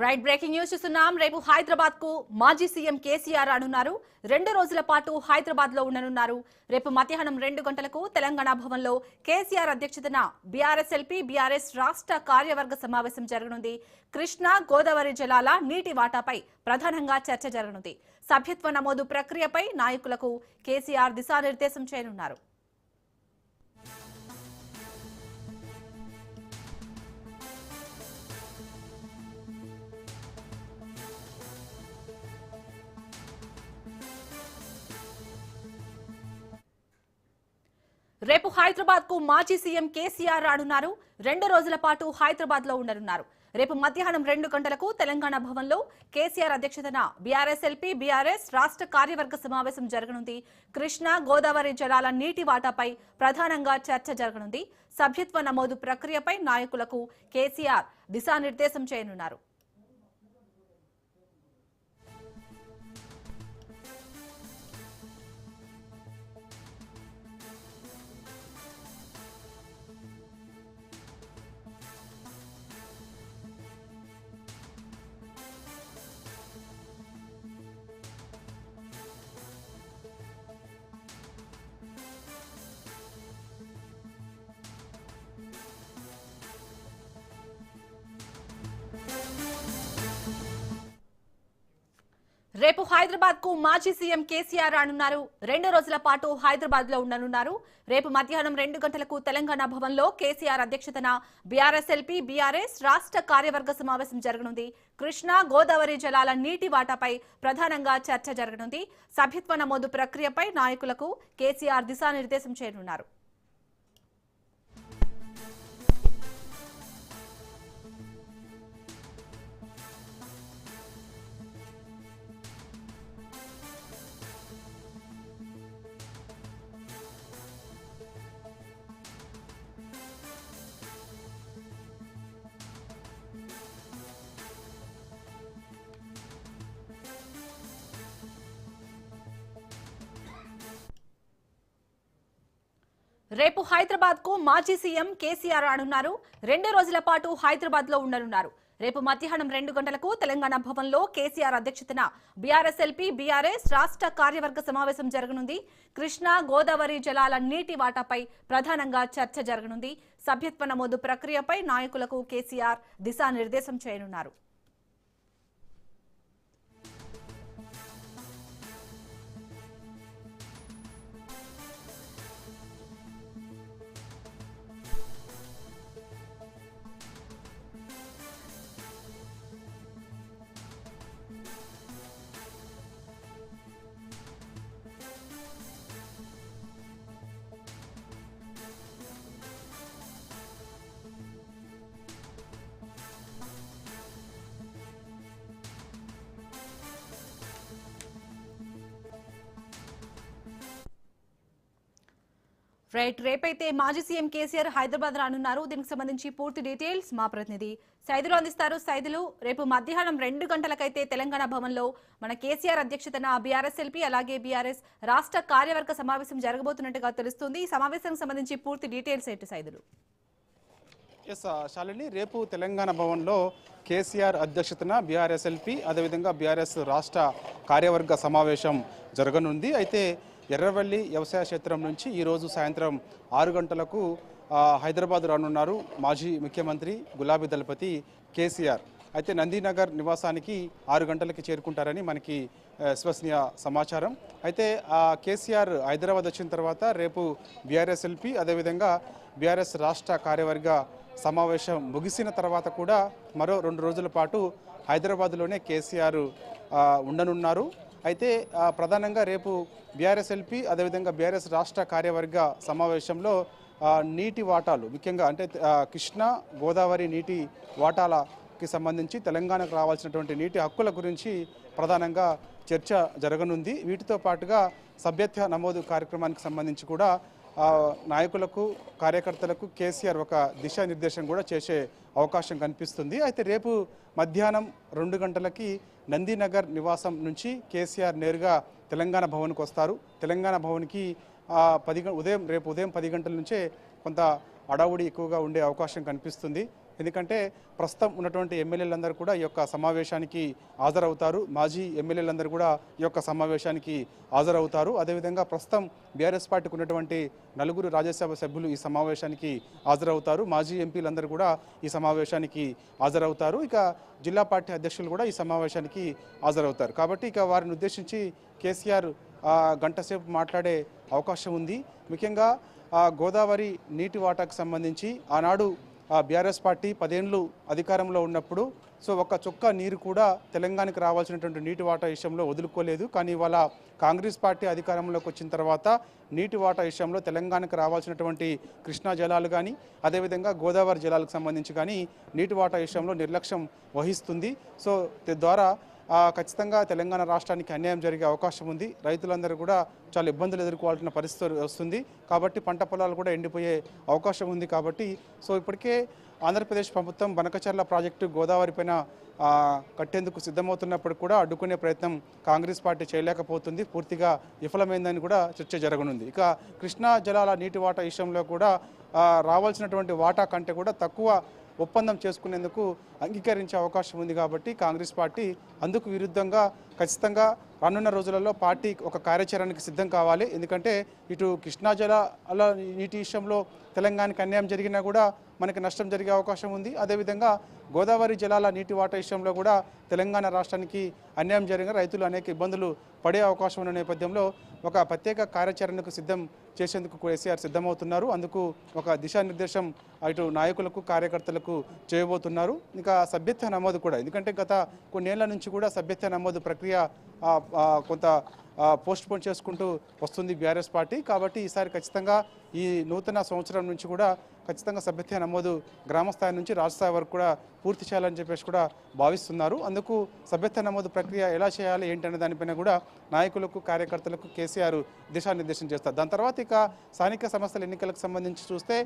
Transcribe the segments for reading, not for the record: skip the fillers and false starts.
Right breaking news చూస్తున్నాం. రేపు హైదరాబాద్ కు మాజీ సీఎం కేసీఆర్ రానున్నారు. 2 రోజుల పాటు హైదరాబాద్ లో ఉండనున్నారు. రేపు మధ్యాహ్నం 2 గంటలకు తెలంగాణ భవన్ లో కేసీఆర్ అధ్యక్షతన బీఆర్ఎస్ ఎల్పీ బీఆర్ఎస్ రాష్ట్ర కార్యవర్గ సమావేశం జరగనుంది. కృష్ణా గోదావరి జలాల నీటి వాటాపై ప్రధానంగా చర్చ జరగనుంది. సభ్యత్వ నమోదు ప్రక్రియపై నాయకులకు కేసీఆర్ దిశానిర్దేశం చేయనున్నారు. రేపు హైదరాబాద్ కు మాజీ సీఎం కేసీఆర్ రానున్నారు. 2 రోజుల పాటు హైదరాబాద్ లో ఉండనున్నారు. రేపు మధ్యాహ్నం 2 గంటలకు తెలంగాణ భవన్ లో కేసీఆర్ అధ్యక్షతన బీఆర్ఎస్ ఎల్పీ బీఆర్ఎస్ రాష్ట్ర కార్యవర్గ సమావేశం జరగనుంది. కృష్ణా గోదావరి జలాల నీటి వాటాపై ప్రధానంగా చర్చ జరగనుంది. సభ్యత్వ నమోదు ప్రక్రియపై నాయకులకు కేసీఆర్ దిశానిర్దేశం చేయనున్నారు. రేపు హైదరాబాద్ కు మాజీ సీఎం కేసీఆర్ రానున్నారు. 2 రోజుల పాటు హైదరాబాద్ లో ఉండనున్నారు. రేపు మధ్యాహ్నం 2 గంటలకు తెలంగాణ భవన్ లో కేసీఆర్ అధ్యక్షతన బీఆర్ఎస్ ఎల్పీ బీఆర్ఎస్ రాష్ట్ర కార్యవర్గ సమావేశం జరగనుంది. కృష్ణా గోదావరి జలాల నీటి వాటాపై ప్రధానంగా చర్చ జరగనుంది. సభ్యత్వ నమోదు ప్రక్రియపై నాయకులకు కేసీఆర్ దిశానిర్దేశం చేయనున్నారు. రేపు హైదరాబాద్ కు మాజీ సీఎం కేసీఆర్ రానున్నారు. 2 రోజుల పాటు హైదరాబాద్ లో ఉండనున్నారు. రేపు మధ్యాహ్నం 2 గంటలకు తెలంగాణ భవన్ లో కేసీఆర్ అధ్యక్షతన బీఆర్ఎస్ ఎల్పీ బీఆర్ఎస్ రాష్ట్ర కార్యవర్గ సమావేశం జరగనుంది. కృష్ణా గోదావరి జలాల నీటి వాటాపై ప్రధానంగా చర్చ జరగనుంది. సభ్యత్వ నమోదు ప్రక్రియపై నాయకులకు కేసీఆర్ దిశానిర్దేశం చేయనున్నారు. రైట్, రేపైతే మాజీ సీఎం కేసీఆర్ హైదరాబాద్ రానున్నారు. దీనికి సంబంధించి పూర్తి డీటెయిల్స్ మా ప్రతినిధి సైదులు అందిస్తారు. సైదులు, రేపు మధ్యాహ్నం 2 గంటలకైతే తెలంగాణ భవన్ లో మన కేసీఆర్ అధ్యక్షతన బీఆర్ఎస్ ఎల్పీ అలాగే బీఆర్ఎస్ రాష్ట్ర కార్యవర్గ సమావేశం జరగబోతున్నట్టుగా తెలుస్తుంది. ఈ సమావేశానికి సంబంధించి పూర్తి డీటెయిల్స్ ఏంటి సైదులు? శాలిని, రేపు తెలంగాణ భవన్లో కేసీఆర్ అధ్యక్షతన బీఆర్ఎస్ ఎల్పీ అదేవిధంగా బీఆర్ఎస్ రాష్ట్ర కార్యవర్గ సమావేశం జరగనుంది. అయితే ఎర్రవల్లి వ్యవసాయ క్షేత్రం నుంచి ఈరోజు సాయంత్రం 6 గంటలకు హైదరాబాద్ రానున్నారు మాజీ ముఖ్యమంత్రి గులాబీ దళపతి కేసీఆర్. అయితే నందీనగర్ నివాసానికి 6 గంటలకి చేరుకుంటారని మనకి విశ్వసనీయ సమాచారం. అయితే కేసీఆర్ హైదరాబాద్ వచ్చిన తర్వాత రేపు బీఆర్ఎస్ ఎల్పీ అదేవిధంగా బీఆర్ఎస్ రాష్ట్ర కార్యవర్గ సమావేశం ముగిసిన తర్వాత కూడా మరో 2 రోజుల పాటు హైదరాబాద్లోనే కేసీఆర్ ఉండనున్నారు. అయితే ప్రధానంగా రేపు బీఆర్ఎస్ ఎల్పీ అదేవిధంగా బీఆర్ఎస్ రాష్ట్ర కార్యవర్గ సమావేశంలో నీటి వాటాలు ముఖ్యంగా అంటే కృష్ణా గోదావరి నీటి వాటాలకి సంబంధించి తెలంగాణకు రావాల్సినటువంటి నీటి హక్కుల గురించి ప్రధానంగా చర్చ జరగనుంది. వీటితో పాటుగా సభ్యత్వ నమోదు కార్యక్రమానికి సంబంధించి కూడా నాయకులకు కార్యకర్తలకు కేసీఆర్ ఒక దిశానిర్దేశం కూడా చేసే అవకాశం కనిపిస్తుంది. అయితే రేపు మధ్యాహ్నం 2 గంటలకి నందీనగర్ నివాసం నుంచి కేసీఆర్ నేరుగా తెలంగాణ భవన్కి వస్తారు. తెలంగాణ భవన్కి రేపు ఉదయం 10 గంటల నుంచే కొంత అడావుడి ఎక్కువగా ఉండే అవకాశం కనిపిస్తుంది. ఎందుకంటే ప్రస్తుతం ఉన్నటువంటి ఎమ్మెల్యేలందరూ కూడా ఈ యొక్క సమావేశానికి హాజరవుతారు. మాజీ ఎమ్మెల్యేలందరూ కూడా ఈ యొక్క సమావేశానికి హాజరవుతారు. అదేవిధంగా ప్రస్తుతం బీఆర్ఎస్ పార్టీకి ఉన్నటువంటి 4 రాజ్యసభ సభ్యులు ఈ సమావేశానికి హాజరవుతారు. మాజీ ఎంపీలందరూ కూడా ఈ సమావేశానికి హాజరవుతారు. ఇక జిల్లా పార్టీ అధ్యక్షులు కూడా ఈ సమావేశానికి హాజరవుతారు. కాబట్టి ఇక వారిని ఉద్దేశించి కేసీఆర్ గంట సేపు మాట్లాడే అవకాశం ఉంది. ముఖ్యంగా గోదావరి నీటి వాటాకు సంబంధించి ఆనాడు బీఆర్ఎస్ పార్టీ 10 ఏళ్ళు అధికారంలో ఉన్నప్పుడు ఒక్క చుక్క నీరు కూడా తెలంగాణకు రావాల్సినటువంటి నీటి వాటా విషయంలో వదులుకోలేదు. కానీ ఇవాళ కాంగ్రెస్ పార్టీ అధికారంలోకి వచ్చిన తర్వాత నీటి వాటా విషయంలో తెలంగాణకు రావాల్సినటువంటి కృష్ణా జలాలు కానీ అదేవిధంగా గోదావరి జలాలకు సంబంధించి కానీ నీటి వాటా విషయంలో నిర్లక్ష్యం వహిస్తుంది. తద్వారా ఖచ్చితంగా తెలంగాణ రాష్ట్రానికి అన్యాయం జరిగే అవకాశం ఉంది. రైతులందరూ కూడా చాలా ఇబ్బందులు ఎదుర్కోవాల్సిన పరిస్థితి వస్తుంది. కాబట్టి పంట పొలాలు కూడా ఎండిపోయే అవకాశం ఉంది. కాబట్టి ఇప్పటికే ఆంధ్రప్రదేశ్ ప్రభుత్వం బనకచర్ల ప్రాజెక్టు గోదావరి పైన కట్టేందుకు సిద్ధమవుతున్నప్పుడు కూడా అడ్డుకునే ప్రయత్నం కాంగ్రెస్ పార్టీ చేయలేకపోతుంది. పూర్తిగా విఫలమైందని కూడా చర్చ జరగనుంది. ఇక కృష్ణా జలాల నీటి వాటా విషయంలో కూడా రావాల్సినటువంటి వాటా కంటే కూడా తక్కువ ఒప్పందం చేసుకునేందుకు అంగీకరించే అవకాశం ఉంది. కాబట్టి కాంగ్రెస్ పార్టీ అందుకు విరుద్ధంగా ఖచ్చితంగా రానున్న రోజులలో పార్టీ ఒక కార్యాచరణకి సిద్ధం కావాలి. ఎందుకంటే ఇటు కృష్ణా జలాల నీటి విషయంలో తెలంగాణకి అన్యాయం జరిగినా కూడా మనకి నష్టం జరిగే అవకాశం ఉంది. అదేవిధంగా గోదావరి జలాల నీటి వాటా విషయంలో కూడా తెలంగాణ రాష్ట్రానికి అన్యాయం జరిగిన రైతులు అనేక ఇబ్బందులు పడే అవకాశం ఉన్న నేపథ్యంలో ఒక ప్రత్యేక కార్యాచరణకు సిద్ధం చేసేందుకు కేసీఆర్ సిద్ధమవుతున్నారు. అందుకు ఒక దిశానిర్దేశం ఇటు నాయకులకు కార్యకర్తలకు చేయబోతున్నారు. ఇంకా సభ్యత్వ నమోదు కూడా, ఎందుకంటే గత కొన్నేళ్ల నుంచి కూడా సభ్యత్వ నమోదు ప్రక్రియ కొంత పోస్ట్ పోన్ చేసుకుంటూ వస్తుంది బీఆర్ఎస్ పార్టీ. కాబట్టి ఈసారి ఖచ్చితంగా ఈ నూతన సంవత్సరం నుంచి కూడా ఖచ్చితంగా సభ్యత్వ నమోదు గ్రామ స్థాయి నుంచి రాష్ట్ర స్థాయి వరకు కూడా పూర్తి చేయాలని చెప్పేసి కూడా భావిస్తున్నారు. అందుకు సభ్యత్వ నమోదు ప్రక్రియ ఎలా చేయాలి ఏంటనే దానిపైన కూడా నాయకులకు కార్యకర్తలకు కేసీఆర్ దిశానిర్దేశం చేస్తారు. దాని తర్వాత ఇక స్థానిక సంస్థల ఎన్నికలకు సంబంధించి చూస్తే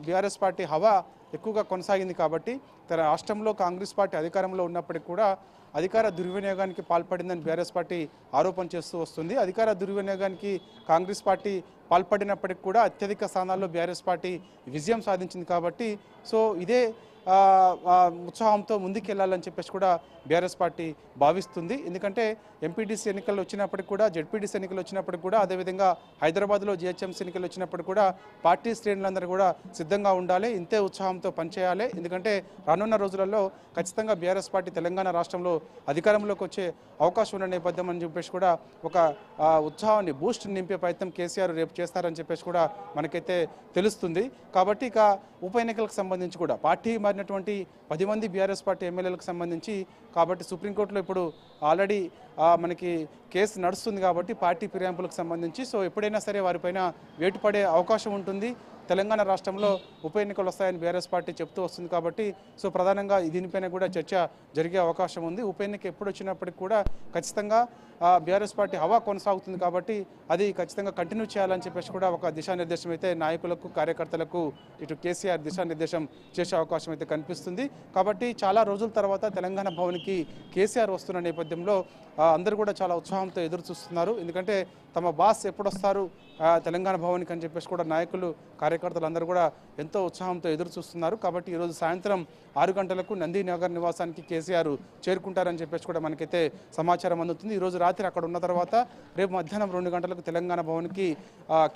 బీఆర్ఎస్ పార్టీ హవా ఎక్కువగా కొనసాగింది. కాబట్టి తన రాష్ట్రంలో కాంగ్రెస్ పార్టీ అధికారంలో ఉన్నప్పటికీ కూడా అధికార దుర్వినియోగానికి పాల్పడిందని బీఆర్ఎస్ పార్టీ ఆరోపణ చేస్తూ వస్తుంది. అధికార దుర్వినియోగానికి కాంగ్రెస్ పార్టీ పాల్పడినప్పటికీ కూడా అత్యధిక స్థానాల్లో బీఆర్ఎస్ పార్టీ విజయం సాధించింది. కాబట్టి ఇదే ఉత్సాహంతో ముందుకెళ్లాలని చెప్పేసి కూడా బీఆర్ఎస్ పార్టీ భావిస్తుంది. ఎందుకంటే ఎంపీటీసీ ఎన్నికలు వచ్చినప్పటికి కూడా, జెడ్పీటీసీ ఎన్నికలు వచ్చినప్పటికి కూడా, అదేవిధంగా హైదరాబాద్లో జీహెచ్ఎంసీ ఎన్నికలు వచ్చినప్పటికి కూడా పార్టీ శ్రేణులందరూ కూడా సిద్ధంగా ఉండాలి, ఇంతే ఉత్సాహంతో పనిచేయాలి. ఎందుకంటే రానున్న రోజులలో ఖచ్చితంగా బీఆర్ఎస్ పార్టీ తెలంగాణ రాష్ట్రంలో అధికారంలోకి వచ్చే అవకాశం ఉన్న నేపథ్యం అని చెప్పేసి కూడా ఒక ఉత్సాహాన్ని బూస్ట్ నింపే ప్రయత్నం కేసీఆర్ రేపు చేస్తారని చెప్పేసి కూడా మనకైతే తెలుస్తుంది. కాబట్టి ఇక ఉప ఎన్నికలకు సంబంధించి కూడా పార్టీ మారినటువంటి 10 మంది బీఆర్ఎస్ పార్టీ ఎమ్మెల్యేలకు సంబంధించి కాబట్టి సుప్రీంకోర్టులో ఇప్పుడు ఆల్రెడీ మనకి కేసు నడుస్తుంది. కాబట్టి పార్టీ ఫిర్యాదులకు సంబంధించి ఎప్పుడైనా సరే వారిపైన వేటు పడే అవకాశం ఉంటుంది. తెలంగాణ రాష్ట్రంలో ఉప ఎన్నికలు వస్తాయని బీఆర్ఎస్ పార్టీ చెప్తూ వస్తుంది. కాబట్టి ప్రధానంగా దీనిపైన కూడా చర్చ జరిగే అవకాశం ఉంది. ఉప ఎన్నిక ఎప్పుడు వచ్చినప్పటికీ కూడా ఖచ్చితంగా బీఆర్ఎస్ పార్టీ హవా కొనసాగుతుంది. కాబట్టి అది ఖచ్చితంగా కంటిన్యూ చేయాలని చెప్పేసి కూడా ఒక దిశానిర్దేశం అయితే నాయకులకు కార్యకర్తలకు ఇటు కేసీఆర్ దిశానిర్దేశం చేసే అవకాశం అయితే కనిపిస్తుంది. కాబట్టి చాలా రోజుల తర్వాత తెలంగాణ భవన్కి కేసీఆర్ వస్తున్న నేపథ్యంలో అందరూ కూడా చాలా ఉత్సాహంతో ఎదురు చూస్తున్నారు. ఎందుకంటే తమ బాస్ ఎప్పుడు వస్తారు తెలంగాణ భవన్కి అని చెప్పేసి కూడా నాయకులు కార్యకర్తలు అందరూ కూడా ఎంతో ఉత్సాహంతో ఎదురు చూస్తున్నారు. కాబట్టి ఈరోజు సాయంత్రం 6 గంటలకు నందినగర్ నివాసానికి కేసీఆర్ చేరుకుంటారని చెప్పేసి కూడా మనకైతే సమాచారం అందుతుంది. ఈరోజు రాత్రి అక్కడ ఉన్న తర్వాత రేపు మధ్యాహ్నం 2 గంటలకు తెలంగాణ భవన్కి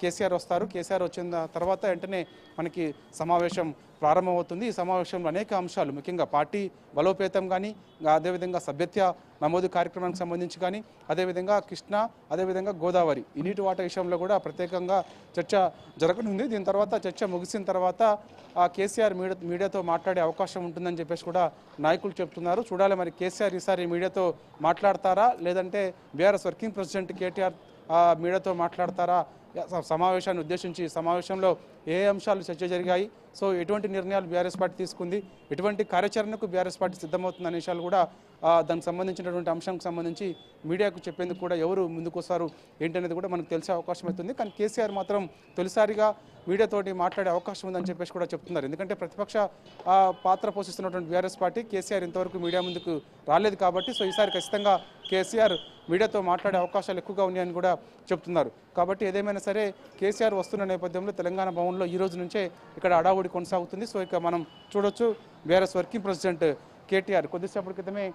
కేసీఆర్ వస్తారు. కేసీఆర్ వచ్చిన తర్వాత వెంటనే మనకి సమావేశం ప్రారంభమవుతుంది. ఈ సమావేశంలో అనేక అంశాలు, ముఖ్యంగా పార్టీ బలోపేతం కానీ, అదేవిధంగా సభ్యత్వ నమోదు కార్యక్రమానికి సంబంధించి కానీ, అదేవిధంగా కృష్ణా, అదేవిధంగా గోదావరి ఈ నీటి వాటా విషయంలో కూడా ప్రత్యేకంగా చర్చ జరగనుంది. దీని తర్వాత చర్చ ముగిసిన తర్వాత కేసీఆర్ మీడియాతో మాట్లాడే అవకాశం ఉంటుందని చెప్పేసి కూడా నాయకులు చెప్తున్నారు. చూడాలి మరి కేసీఆర్ ఈసారి మీడియాతో మాట్లాడతారా, లేదంటే బీఆర్ఎస్ వర్కింగ్ ప్రెసిడెంట్ కేటీఆర్ మీడియాతో మాట్లాడతారా, సమావేశాన్ని ఉద్దేశించి సమావేశంలో ఏ అంశాలు చర్చ జరిగాయి, ఎటువంటి నిర్ణయాలు బీఆర్ఎస్ పార్టీ తీసుకుంది, ఎటువంటి కార్యాచరణకు బీఆర్ఎస్ పార్టీ సిద్ధమవుతుంది అనే విషయాలు కూడా దానికి సంబంధించినటువంటి అంశానికి సంబంధించి మీడియాకు చెప్పేందుకు కూడా ఎవరు ముందుకు వస్తారు ఏంటనేది కూడా మనకు తెలిసే అవకాశం అవుతుంది. కానీ కేసీఆర్ మాత్రం తొలిసారిగా మీడియాతోటి మాట్లాడే అవకాశం ఉందని చెప్పేసి కూడా చెప్తున్నారు. ఎందుకంటే ప్రతిపక్ష పాత్ర పోషిస్తున్నటువంటి బీఆర్ఎస్ పార్టీ కేసీఆర్ ఇంతవరకు మీడియా ముందుకు రాలేదు. కాబట్టి ఈసారి ఖచ్చితంగా కేసీఆర్ మీడియాతో మాట్లాడే అవకాశాలు ఎక్కువగా ఉన్నాయని కూడా చెప్తున్నారు. కాబట్టి ఏదేమైనా సరే కేసీఆర్ వస్తున్న నేపథ్యంలో తెలంగాణ భవన్లో ఈ రోజు నుంచే ఇక్కడ హడావుడి కొనసాగుతుంది. సో ఇక మనం చూడొచ్చు బీఆర్ఎస్ వర్కింగ్ ప్రెసిడెంట్ కేటీఆర్ కొద్దిసేపటి క్రితమే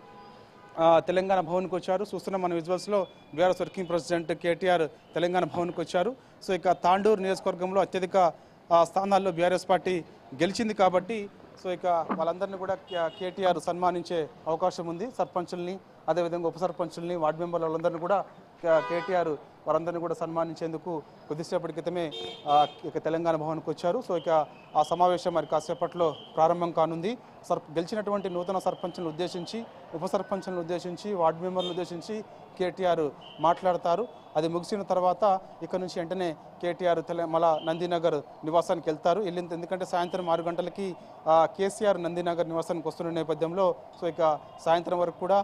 తెలంగాణ భవన్కి వచ్చారు. చూస్తున్నాం మన విజువల్స్లో BRS working president KTR Telangana భవన్కి వచ్చారు. సో ఇక తాండూరు నియోజకవర్గంలో అత్యధిక స్థానాల్లో బీఆర్ఎస్ పార్టీ గెలిచింది కాబట్టి సో ఇక వాళ్ళందరినీ కూడా కేటీఆర్ సన్మానించే అవకాశం ఉంది. సర్పంచుల్ని, అదేవిధంగా ఉప సర్పంచుల్ని, వార్డు మెంబర్లు వాళ్ళందరినీ కూడా కేటీఆర్ వారందరినీ కూడా సన్మానించేందుకు కొద్దిసేపటి క్రితమే ఇక తెలంగాణ భవన్కి వచ్చారు. సో ఇక ఆ సమావేశం మరి కాసేపట్లో ప్రారంభం కానుంది. గెలిచినటువంటి నూతన సర్పంచులను ఉద్దేశించి, ఉప సర్పంచులను ఉద్దేశించి, వార్డు మెంబర్లను ఉద్దేశించి కేటీఆర్ మాట్లాడతారు. అది ముగిసిన తర్వాత ఇక్కడ నుంచి వెంటనే కేటీఆర్ మళ్ళా నందినగర్ నివాసానికి వెళ్తారు. ఎందుకంటే సాయంత్రం 6 గంటలకి కేసీఆర్ నందినగర్ నివాసానికి వస్తున్న నేపథ్యంలో సో ఇక సాయంత్రం వరకు కూడా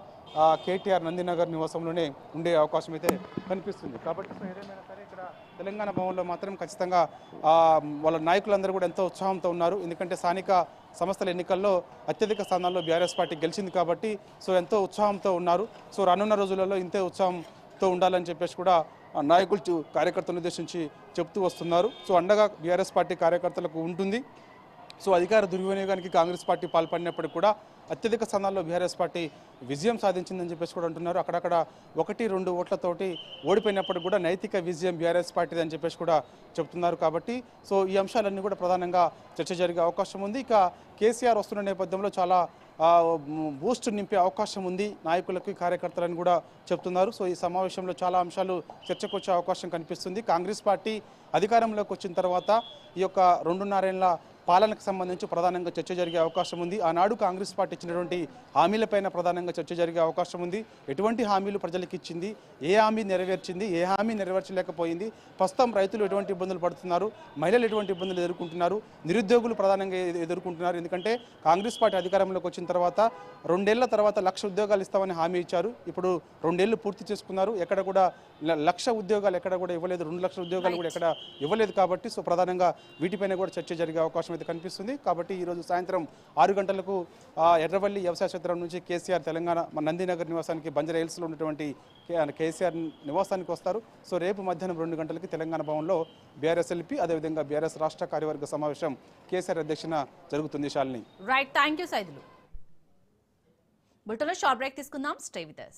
కేటీఆర్ నందినగర్ నివాసంలోనే ఉండే అవకాశం అయితే కనిపిస్తుంది. కాబట్టి సో ఏదేమైనా సరే ఇక్కడ తెలంగాణ భవన్లో మాత్రం ఖచ్చితంగా వాళ్ళ నాయకులందరూ కూడా ఎంతో ఉత్సాహంతో ఉన్నారు. ఎందుకంటే స్థానిక సంస్థల ఎన్నికల్లో అత్యధిక స్థానాల్లో బీఆర్ఎస్ పార్టీ గెలిచింది కాబట్టి సో ఎంతో ఉత్సాహంతో ఉన్నారు. సో రానున్న రోజులలో ఇంతే ఉత్సాహంతో ఉండాలని చెప్పేసి కూడా నాయకులు కార్యకర్తలను ఉద్దేశించి చెప్తూ వస్తున్నారు. సో అండగా బీఆర్ఎస్ పార్టీ కార్యకర్తలకు ఉంటుంది. సో అధికార దుర్వినియోగానికి కాంగ్రెస్ పార్టీ పాల్పడినప్పటికీ కూడా అత్యధిక స్థానాల్లో బీఆర్ఎస్ పార్టీ విజయం సాధించిందని చెప్పేసి కూడా అంటున్నారు. అక్కడక్కడ 1-2 ఓట్లతోటి ఓడిపోయినప్పటికీ కూడా నైతిక విజయం బీఆర్ఎస్ పార్టీది అని చెప్పేసి కూడా చెప్తున్నారు. కాబట్టి సో ఈ అంశాలన్నీ కూడా ప్రధానంగా చర్చ జరిగే అవకాశం ఉంది. ఇక కేసీఆర్ వస్తున్న నేపథ్యంలో చాలా బూస్ట్ నింపే అవకాశం ఉంది నాయకులకి, కార్యకర్తలను కూడా చెప్తున్నారు. సో ఈ సమావేశంలో చాలా అంశాలు చర్చకు వచ్చే అవకాశం కనిపిస్తుంది. కాంగ్రెస్ పార్టీ అధికారంలోకి వచ్చిన తర్వాత ఈ యొక్క 2.5 ఏళ్ల పాలనకు సంబంధించి ప్రధానంగా చర్చ జరిగే అవకాశం ఉంది. ఆనాడు కాంగ్రెస్ పార్టీ ఇచ్చినటువంటి హామీలపైన ప్రధానంగా చర్చ జరిగే అవకాశం ఉంది. ఎటువంటి హామీలు ప్రజలకు ఇచ్చింది, ఏ హామీ నెరవేర్చింది, ఏ హామీ నెరవేర్చలేకపోయింది, ప్రస్తుతం రైతులు ఎటువంటి ఇబ్బందులు పడుతున్నారు, మహిళలు ఎటువంటి ఇబ్బందులు ఎదుర్కొంటున్నారు, నిరుద్యోగులు ప్రధానంగా ఎదుర్కొంటున్నారు. ఎందుకంటే కాంగ్రెస్ పార్టీ అధికారంలోకి వచ్చిన తర్వాత 2 ఏళ్ల తర్వాత 1,00,000 ఉద్యోగాలు ఇస్తామని హామీ ఇచ్చారు. ఇప్పుడు 2 ఏళ్లు పూర్తి చేసుకున్నారు. ఎక్కడ కూడా 1,00,000 ఉద్యోగాలు ఎక్కడ కూడా ఇవ్వలేదు, 2 లక్షల ఉద్యోగాలు కూడా ఎక్కడ ఇవ్వలేదు. కాబట్టి సో ప్రధానంగా వీటిపైన కూడా చర్చ జరిగే అవకాశం అయితే కనిపిస్తుంది. కాబట్టి ఈరోజు సాయంత్రం 6 గంటలకు ఎర్రవల్లి వ్యవసాయ క్షేత్రం నుంచి కేసీఆర్ తెలంగాణ నందినగర్ నివాసానికి బంజారా హిల్స్లో ఉన్నటువంటి కేసీఆర్ నివాసానికి వస్తారు. సో రేపు మధ్యాహ్నం 2 గంటలకి తెలంగాణ భవన్లో బీఆర్ఎస్ ఎల్పీ అదేవిధంగా బీఆర్ఎస్ రాష్ట్ర కార్యవర్గ సమావేశం కేసీఆర్ అధ్యక్షన జరుగుతుంది. Shalini. Right, thank you Saidulu. బుల్టన్లో షార్ట్ బ్రేక్ తీసుకుందాం. Stay with us.